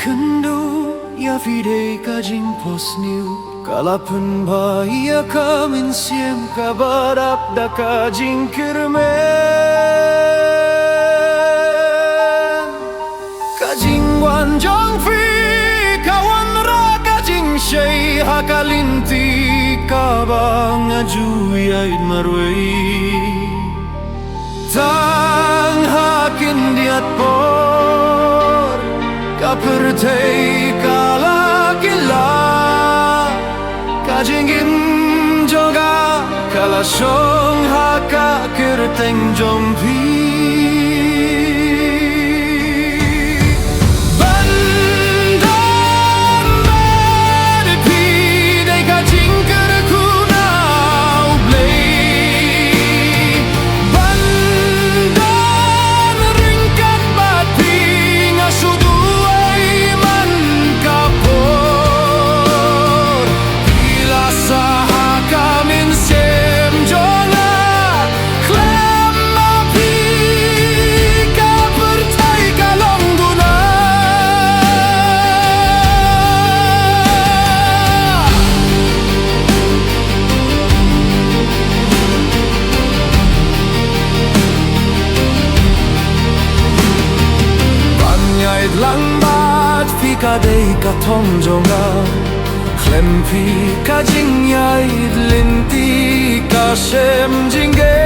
Kendo ya fidei kajing posniu Kalaupun bahaya kamin siem kabarap da kajing kirmen Kajing wanjong fi kawan ra kajing syai hakalinti kabang ajuyaid marwei Tang hakin diat por Kapertei kalakila Kajingin joga Kalasong haka kirteng jompi Bandam berpi Dei kajing kerkuna ublei Bandam ringkat bati Ngasuduai man kapor Bila saha kamin sem jonga Klem api kapertai kalong guna Banyait langbat fika dei katong jonga Klem pi kajing yait linti kasem jingge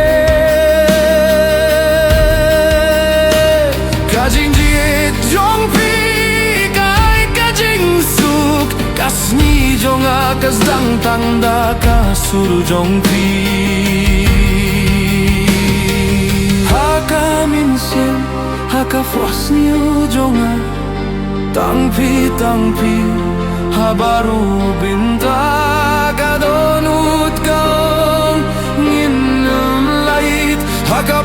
Kajing jiet jong pi kai kajing suk Kasni jonga kasdang tanda kasur jong pi Haka minsen haka fosniu jonga Tangpi habaru binta kadonut kang nginam lait haka